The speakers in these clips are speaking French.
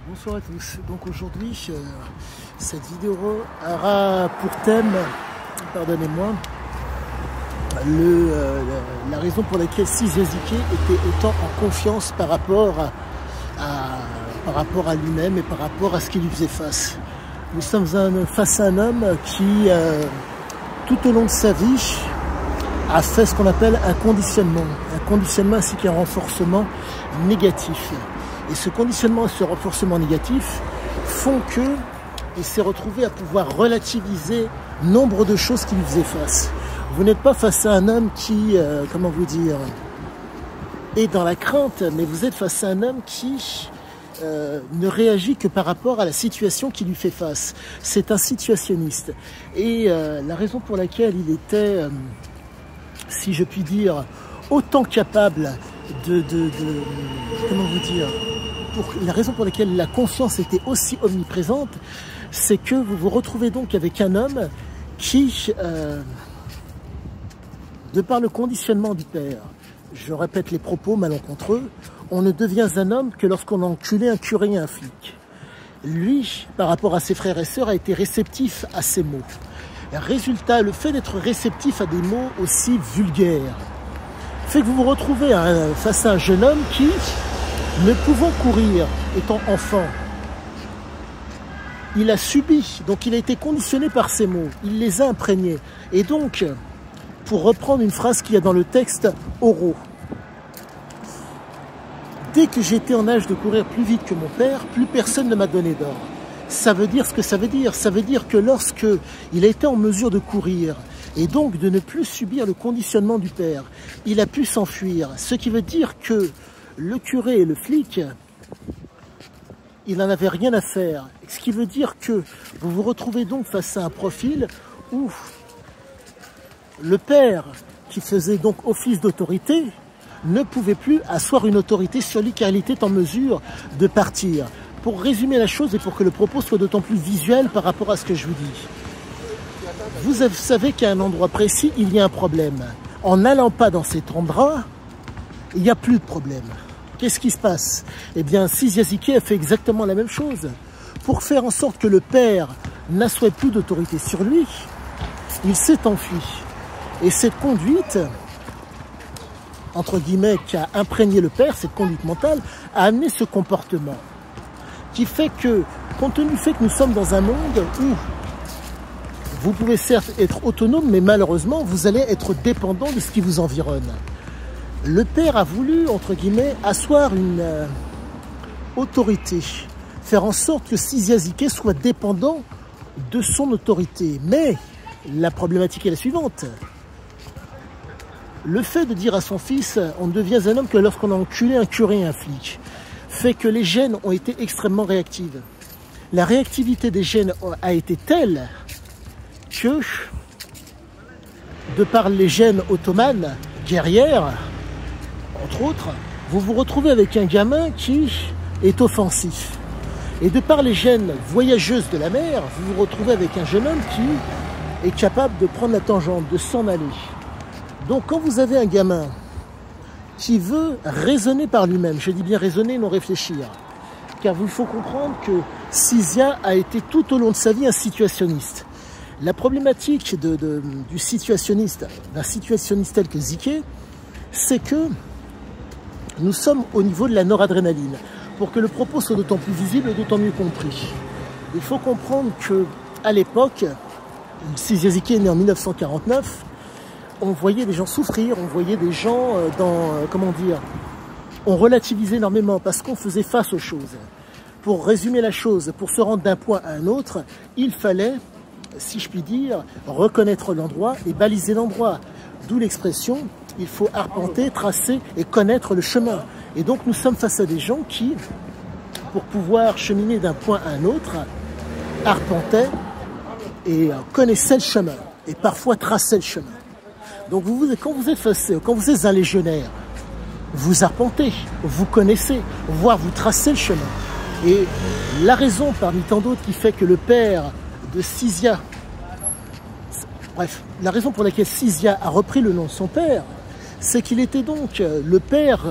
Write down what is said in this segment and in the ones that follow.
Bonsoir à tous. Donc aujourd'hui, cette vidéo aura pour thème, pardonnez-moi, la raison pour laquelle Sizyaziké était autant en confiance par rapport à lui-même et par rapport à ce qui lui faisait face. Nous sommes face à un homme qui, tout au long de sa vie, a fait ce qu'on appelle un conditionnement ainsi qu'un renforcement négatif. Et ce conditionnement et ce renforcement négatif font qu'il s'est retrouvé à pouvoir relativiser nombre de choses qui lui faisaient face. Vous n'êtes pas face à un homme qui, comment vous dire, est dans la crainte, mais vous êtes face à un homme qui ne réagit que par rapport à la situation qui lui fait face. C'est un situationniste. Et la raison pour laquelle il était, si je puis dire, autant capable comment vous dire, la raison pour laquelle la confiance était aussi omniprésente, c'est que vous vous retrouvez donc avec un homme qui, de par le conditionnement du père, je répète les propos malencontreux, on ne devient un homme que lorsqu'on a enculé un curé et un flic. Lui, par rapport à ses frères et sœurs, a été réceptif à ces mots. Résultat, le fait d'être réceptif à des mots aussi vulgaires fait que vous vous retrouvez face à un jeune homme qui, ne pouvant courir étant enfant, il a subi, donc il a été conditionné par ces mots, il les a imprégnés. Et donc, pour reprendre une phrase qu'il y a dans le texte oraux, dès que j'étais en âge de courir plus vite que mon père, plus personne ne m'a donné d'ordre. Ça veut dire ce que ça veut dire. Ça veut dire que lorsque il a été en mesure de courir et donc de ne plus subir le conditionnement du père, il a pu s'enfuir. Ce qui veut dire que le curé et le flic, il n'en avait rien à faire. Ce qui veut dire que vous vous retrouvez donc face à un profil où le père, qui faisait donc office d'autorité, ne pouvait plus asseoir une autorité sur lui car il était en mesure de partir. Pour résumer la chose et pour que le propos soit d'autant plus visuel par rapport à ce que je vous dis. Vous savez qu'à un endroit précis, il y a un problème. En n'allant pas dans cet endroit, il n'y a plus de problème. Qu'est-ce qui se passe? Eh bien, Sizyaziké a fait exactement la même chose. Pour faire en sorte que le père n'assoie plus d'autorité sur lui, il s'est enfui. Et cette conduite, entre guillemets, qui a imprégné le père, cette conduite mentale, a amené ce comportement. Qui fait que, compte tenu du fait que nous sommes dans un monde où vous pouvez certes être autonome, mais malheureusement, vous allez être dépendant de ce qui vous environne. Le père a voulu, entre guillemets, asseoir une autorité, faire en sorte que Sizyaziké soit dépendant de son autorité. Mais la problématique est la suivante. Le fait de dire à son fils, on ne devient un homme que lorsqu'on a enculé un curé et un flic, fait que les gènes ont été extrêmement réactives. La réactivité des gènes a été telle que, de par les gènes ottomanes, guerrières, entre autres, vous vous retrouvez avec un gamin qui est offensif. Et de par les gènes voyageuses de la mer, vous vous retrouvez avec un jeune homme qui est capable de prendre la tangente, de s'en aller. Donc quand vous avez un gamin qui veut raisonner par lui-même, je dis bien raisonner, non réfléchir, car il faut comprendre que Sizya a été tout au long de sa vie un situationniste. La problématique du situationniste, d'un situationniste tel que Ziké, c'est que nous sommes au niveau de la noradrénaline. Pour que le propos soit d'autant plus visible et d'autant mieux compris, il faut comprendre qu'à l'époque, Sizyaziké est né en 1949, on voyait des gens souffrir, on voyait des gens comment dire, on relativisait énormément parce qu'on faisait face aux choses. Pour résumer la chose, pour se rendre d'un point à un autre, il fallait, si je puis dire, reconnaître l'endroit et baliser l'endroit. D'où l'expression, il faut arpenter, tracer et connaître le chemin. Et donc nous sommes face à des gens qui, pour pouvoir cheminer d'un point à un autre, arpentaient et connaissaient le chemin, et parfois traçaient le chemin. Donc quand vous êtes un légionnaire, vous arpentez, vous connaissez, voire vous tracez le chemin. Et la raison parmi tant d'autres qui fait que le père de Sizya, bref, la raison pour laquelle Sizya a repris le nom de son père, c'est qu'il était donc le père,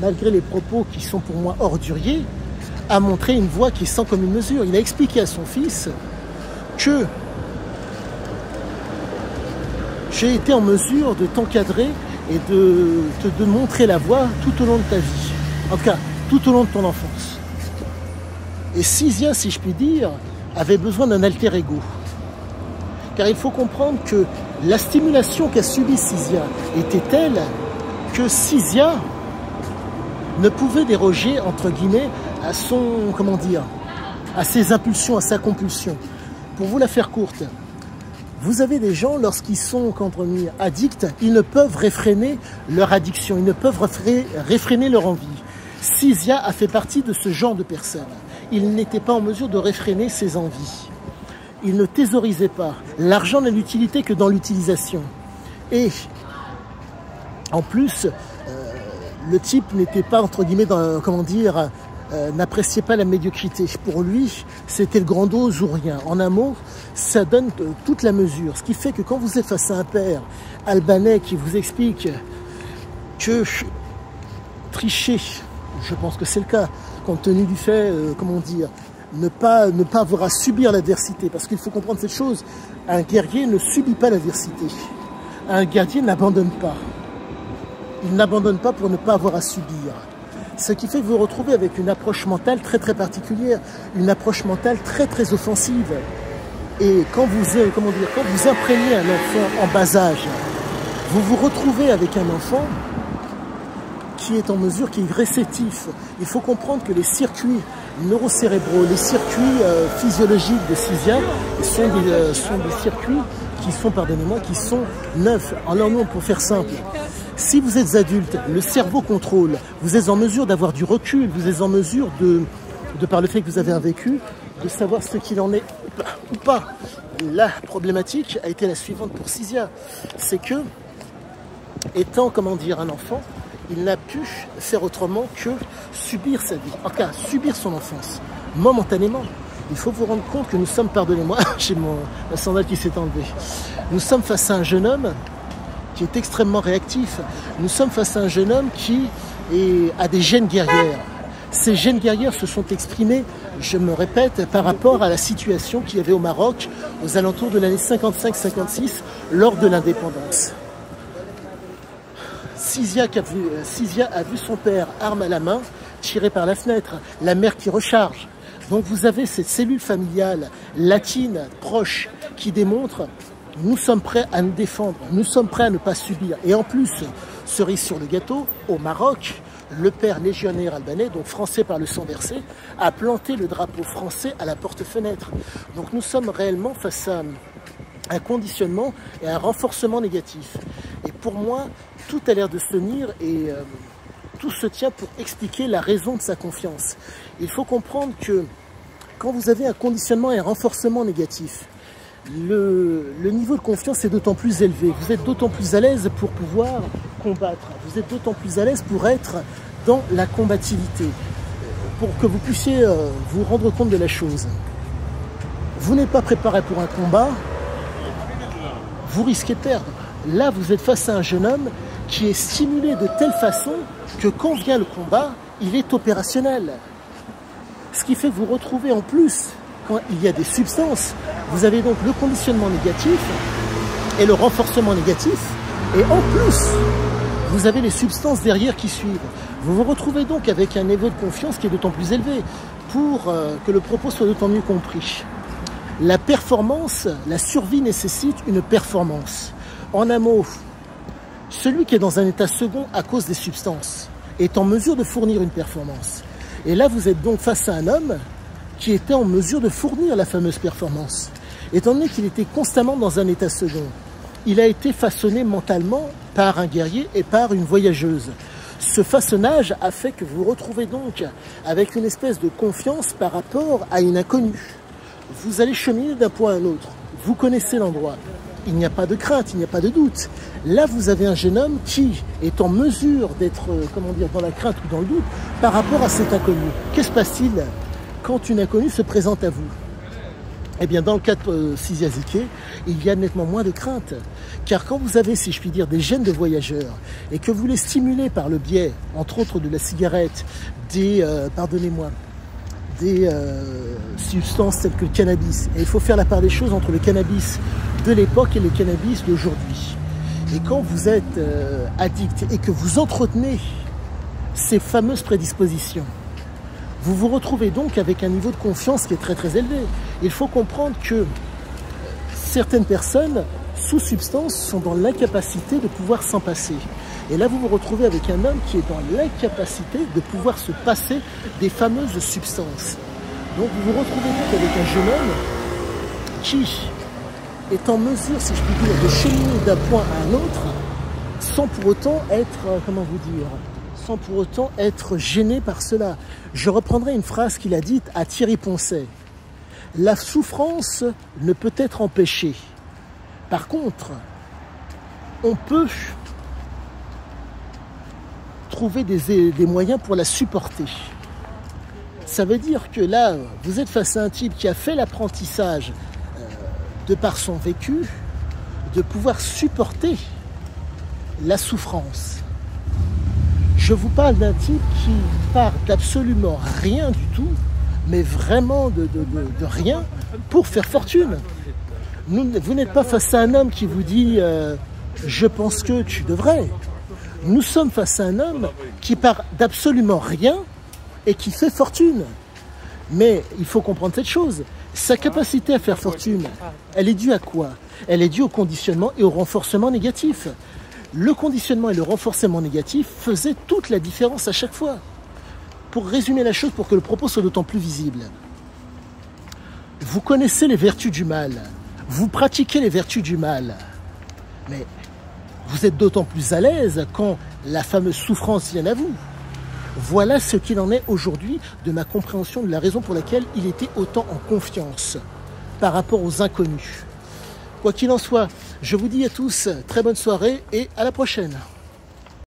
malgré les propos qui sont pour moi orduriers, a montré une voie qui est sans commune mesure. Il a expliqué à son fils que j'ai été en mesure de t'encadrer et de montrer la voie tout au long de ta vie. En tout cas, tout au long de ton enfance. Et Sizia, si je puis dire, avait besoin d'un alter ego. Car il faut comprendre que la stimulation qu'a subie Sizia était telle que Sizia ne pouvait déroger, entre guillemets, à son, comment dire, à ses impulsions, à sa compulsion. Pour vous la faire courte, vous avez des gens, lorsqu'ils sont, quand on dit, addicts, ils ne peuvent réfréner leur addiction, ils ne peuvent réfréner leur envie. Sizia a fait partie de ce genre de personnes. Il n'était pas en mesure de réfréner ses envies. Il ne thésaurisait pas. L'argent n'a d'utilité que dans l'utilisation. Et en plus, le type n'était pas, entre guillemets, dans, comment dire, n'appréciait pas la médiocrité. Pour lui, c'était le grandiose ou rien. En un mot, ça donne toute la mesure. Ce qui fait que quand vous êtes face à un père albanais qui vous explique que tricher, je pense que c'est le cas, compte tenu du fait, comment dire, ne pas avoir à subir l'adversité. Parce qu'il faut comprendre cette chose, un guerrier ne subit pas l'adversité. Un guerrier n'abandonne pas. Il n'abandonne pas pour ne pas avoir à subir. Ce qui fait que vous vous retrouvez avec une approche mentale très très particulière, une approche mentale très très offensive. Et quand vous imprégnez un enfant en bas âge, vous vous retrouvez avec un enfant qui est en mesure, qui est réceptif. Il faut comprendre que les circuits neurocérébraux, les circuits physiologiques de Sizia sont des circuits qui sont, pardonnez-moi, qui sont neufs. Alors non, pour faire simple, si vous êtes adulte, le cerveau contrôle, vous êtes en mesure d'avoir du recul, vous êtes en mesure de par le fait que vous avez un vécu, de savoir ce qu'il en est ou pas. La problématique a été la suivante pour Sizia, c'est que, étant, comment dire, un enfant, il n'a pu faire autrement que subir sa vie, en tout cas subir son enfance, momentanément. Il faut vous rendre compte que nous sommes, pardonnez-moi, j'ai ma sandale qui s'est enlevée, nous sommes face à un jeune homme qui est extrêmement réactif. Nous sommes face à un jeune homme qui a des gènes guerrières. Ces gènes guerrières se sont exprimés, je me répète, par rapport à la situation qu'il y avait au Maroc aux alentours de l'année 55-56 lors de l'indépendance. Sizia a vu son père, arme à la main, tiré par la fenêtre, la mère qui recharge. Donc vous avez cette cellule familiale latine, proche, qui démontre nous sommes prêts à nous défendre, nous sommes prêts à ne pas subir. Et en plus, cerise sur le gâteau, au Maroc, le père légionnaire albanais, donc français par le sang versé, a planté le drapeau français à la porte-fenêtre. Donc nous sommes réellement face à un conditionnement et un renforcement négatif. Et pour moi, tout a l'air de se tenir et tout se tient pour expliquer la raison de sa confiance. Il faut comprendre que quand vous avez un conditionnement et un renforcement négatif, le niveau de confiance est d'autant plus élevé. Vous êtes d'autant plus à l'aise pour pouvoir combattre. Vous êtes d'autant plus à l'aise pour être dans la combativité. Pour que vous puissiez vous rendre compte de la chose. Vous n'êtes pas préparé pour un combat, vous risquez de perdre. Là, vous êtes face à un jeune homme qui est stimulé de telle façon que quand vient le combat, il est opérationnel. Ce qui fait que vous retrouvez en plus, quand il y a des substances, vous avez donc le conditionnement négatif et le renforcement négatif. Et en plus, vous avez les substances derrière qui suivent. Vous vous retrouvez donc avec un niveau de confiance qui est d'autant plus élevé pour que le propos soit d'autant mieux compris. La performance, la survie nécessite une performance. En un mot, celui qui est dans un état second à cause des substances est en mesure de fournir une performance. Et là, vous êtes donc face à un homme qui était en mesure de fournir la fameuse performance. Étant donné qu'il était constamment dans un état second, il a été façonné mentalement par un guerrier et par une voyageuse. Ce façonnage a fait que vous vous retrouvez donc avec une espèce de confiance par rapport à une inconnue. Vous allez cheminer d'un point à un autre. Vous connaissez l'endroit. Il n'y a pas de crainte, il n'y a pas de doute. Là, vous avez un jeune homme qui est en mesure d'être, comment dire, dans la crainte ou dans le doute par rapport à cet inconnu. Que se passe-t-il quand une inconnue se présente à vous? Eh bien, dans le cas de Sizia Zeke, il y a nettement moins de crainte. Car quand vous avez, si je puis dire, des gènes de voyageurs et que vous les stimulez par le biais, entre autres, de la cigarette, pardonnez-moi, des substances telles que le cannabis. Et il faut faire la part des choses entre le cannabis de l'époque et le cannabis d'aujourd'hui. Et quand vous êtes addict et que vous entretenez ces fameuses prédispositions, vous vous retrouvez donc avec un niveau de confiance qui est très très élevé. Il faut comprendre que certaines personnes sous substance sont dans l'incapacité de pouvoir s'en passer. Et là, vous vous retrouvez avec un homme qui est dans l'incapacité de pouvoir se passer des fameuses substances. Donc vous vous retrouvez donc avec un jeune homme qui est en mesure, si je puis dire, de cheminer d'un point à un autre sans pour autant être, comment vous dire, sans pour autant être gêné par cela. Je reprendrai une phrase qu'il a dite à Thierry Poncet. La souffrance ne peut être empêchée. Par contre, on peut trouver des moyens pour la supporter. Ça veut dire que là, vous êtes face à un type qui a fait l'apprentissage de par son vécu, de pouvoir supporter la souffrance. Je vous parle d'un type qui part d'absolument rien du tout, mais vraiment de rien pour faire fortune. Vous n'êtes pas face à un homme qui vous dit je pense que tu devrais. Nous sommes face à un homme qui part d'absolument rien et qui fait fortune. Mais il faut comprendre cette chose. Sa capacité à faire fortune, elle est due à quoi? Elle est due au conditionnement et au renforcement négatif. Le conditionnement et le renforcement négatif faisaient toute la différence à chaque fois. Pour résumer la chose, pour que le propos soit d'autant plus visible. Vous connaissez les vertus du mal. Vous pratiquez les vertus du mal. Mais vous êtes d'autant plus à l'aise quand la fameuse souffrance vient à vous. Voilà ce qu'il en est aujourd'hui de ma compréhension de la raison pour laquelle il était autant en confiance par rapport aux inconnus. Quoi qu'il en soit, je vous dis à tous très bonne soirée et à la prochaine.